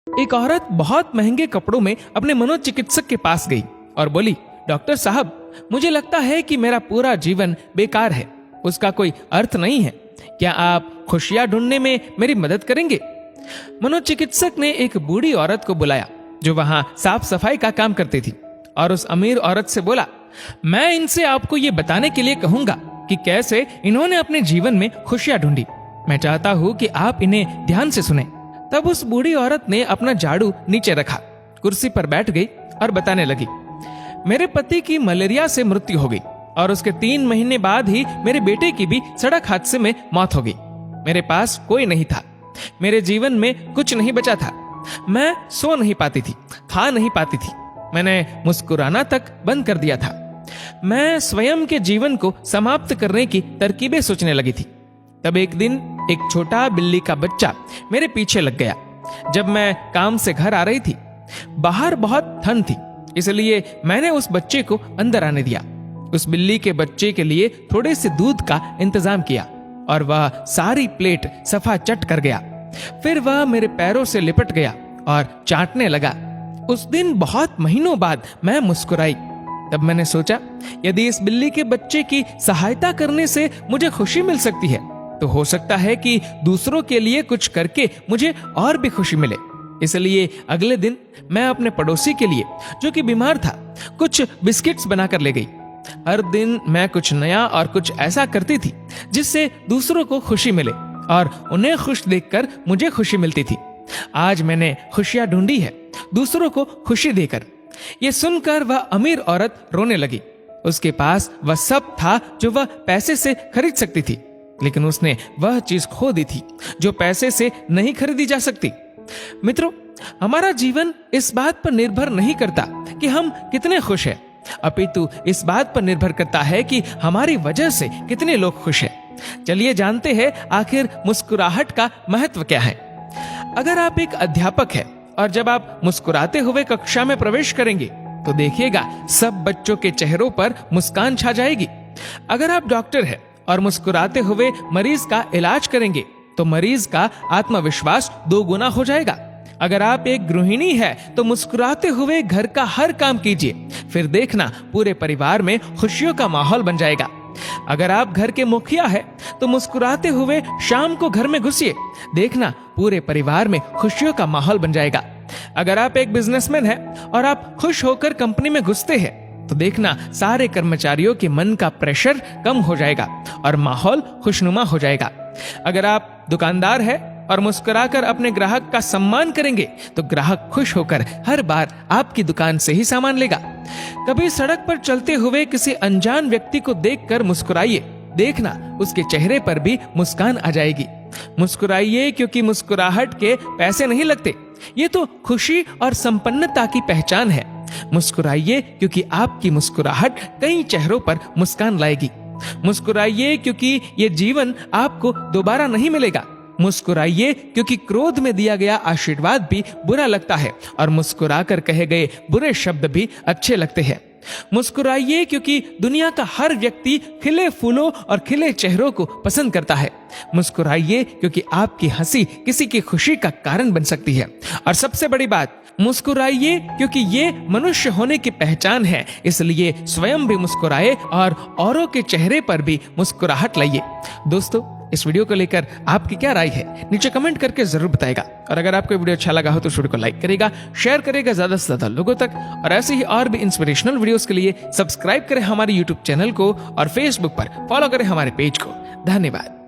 एक औरत बहुत महंगे कपड़ों में अपने मनोचिकित्सक के पास गई और बोली, डॉक्टर साहब, मुझे लगता है कि मेरा पूरा जीवन बेकार है, उसका कोई अर्थ नहीं है। क्या आप खुशियां ढूंढने में मेरी मदद करेंगे? मनोचिकित्सक ने एक बूढ़ी औरत को बुलाया जो वहां साफ सफाई का काम करती थी और उस अमीर औरत से बोला, मैं इनसे आपको ये बताने के लिए कहूंगा कि कैसे इन्होंने अपने जीवन में खुशियां ढूंढी। मैं चाहता हूं कि आप इन्हें ध्यान से सुने। तब उस बूढ़ी औरत ने अपना झाड़ू नीचे रखा, कुर्सी पर बैठ गई और बताने लगी, मेरे पति की मलेरिया से मृत्यु हो गई और उसके 3 महीने बाद ही मेरे बेटे की भी सड़क हादसे में मौत हो गई। मेरे पास कोई नहीं था, मेरे जीवन में कुछ नहीं बचा था। मैं सो नहीं पाती थी, खा नहीं पाती थी, मैंने मुस्कुराना तक बंद कर दिया था। मैं स्वयं के जीवन को समाप्त करने की तरकीबें सोचने लगी थी। तब एक दिन एक छोटा बिल्ली का बच्चा मेरे पीछे लग गया। जब मैं काम से घर आ रही थी, बाहर बहुत ठंड थी, इसलिए मैंने उस बच्चे को अंदर आने दिया। उस बिल्ली के बच्चे के लिए थोड़े से दूध का इंतजाम किया और वह सारी प्लेट सफा चट कर गया। फिर वह मेरे पैरों से लिपट गया और चाटने लगा। उस दिन बहुत महीनों बाद मैं मुस्कुराई। तब मैंने सोचा, यदि इस बिल्ली के बच्चे की सहायता करने से मुझे खुशी मिल सकती है, तो हो सकता है कि दूसरों के लिए कुछ करके मुझे और भी खुशी मिले। इसलिए अगले दिन मैं अपने पड़ोसी के लिए, जो कि बीमार था, कुछ बिस्किट्स बनाकर ले गई। हर दिन मैं कुछ नया और कुछ ऐसा करती थी जिससे दूसरों को खुशी मिले और उन्हें खुश देखकर मुझे खुशी मिलती थी। आज मैंने खुशियां ढूंढी है, दूसरों को खुशी देकर। ये सुनकर वह अमीर औरत रोने लगी। उसके पास वह सब था जो वह पैसे से खरीद सकती थी, लेकिन उसने वह चीज खो दी थी जो पैसे से नहीं खरीदी जा सकती। मित्रों, हमारा जीवन इस बात पर निर्भर नहीं करता कि हम कितने खुश हैं, अपितु इस बात पर निर्भर करता है कि हमारी वजह से कितने लोग खुश हैं। चलिए जानते हैं आखिर मुस्कुराहट का महत्व क्या है। अगर आप एक अध्यापक हैं और जब आप मुस्कुराते हुए कक्षा में प्रवेश करेंगे तो देखिएगा सब बच्चों के चेहरों पर मुस्कान छा जाएगी। अगर आप डॉक्टर हैं और मुस्कुराते हुए मरीज का इलाज करेंगे तो मरीज का आत्मविश्वास 2 गुना हो जाएगा। अगर आप एक गृहिणी है तो मुस्कुराते हुए घर का हर काम कीजिए, फिर देखना पूरे परिवार में खुशियों का माहौल बन जाएगा। अगर आप घर के मुखिया है तो मुस्कुराते हुए शाम को घर में घुसिए, देखना पूरे परिवार में खुशियों का माहौल बन जाएगा। अगर आप एक बिजनेसमैन है और आप खुश होकर कंपनी में घुसते हैं तो देखना सारे कर्मचारियों के मन का प्रेशर कम हो जाएगा और माहौल खुशनुमा हो जाएगा। अगर आप दुकानदार है और मुस्कुराकर अपने ग्राहक का सम्मान करेंगे तो ग्राहक खुश होकर हर बार आपकी दुकान से ही सामान लेगा। कभी सड़क पर चलते हुए किसी अनजान व्यक्ति को देखकर मुस्कुराइए, देखना उसके चेहरे पर भी मुस्कान आ जाएगी। मुस्कुराइए क्योंकि मुस्कुराहट के पैसे नहीं लगते, ये तो खुशी और संपन्नता की पहचान है। मुस्कुराइए क्योंकि आपकी मुस्कुराहट कई चेहरों पर मुस्कान लाएगी। मुस्कुराइए क्योंकि ये जीवन आपको दोबारा नहीं मिलेगा। मुस्कुराइए क्योंकि क्रोध में दिया गया आशीर्वाद भी बुरा लगता है और मुस्कुराकर कहे गए बुरे शब्द भी अच्छे लगते हैं। मुस्कुराइए क्योंकि दुनिया का हर व्यक्ति खिले फूलों और खिले चेहरों को पसंद करता है। मुस्कुराइए क्योंकि आपकी हंसी किसी की खुशी का कारण बन सकती है। और सबसे बड़ी बात, मुस्कुराइए क्योंकि ये मनुष्य होने की पहचान है, इसलिए स्वयं भी मुस्कुराए और औरों के चेहरे पर भी मुस्कुराहट लाइए। दोस्तों, इस वीडियो को लेकर आपकी क्या राय है, नीचे कमेंट करके जरूर बताएगा। और अगर आपको वीडियो अच्छा लगा हो तो वीडियो को लाइक करेगा, शेयर करेगा ज्यादा से ज्यादा लोगों तक। और ऐसे ही और भी इंस्पिरेशनल वीडियोस के लिए सब्सक्राइब करें हमारे यूट्यूब चैनल को और फेसबुक पर फॉलो करें हमारे पेज को। धन्यवाद।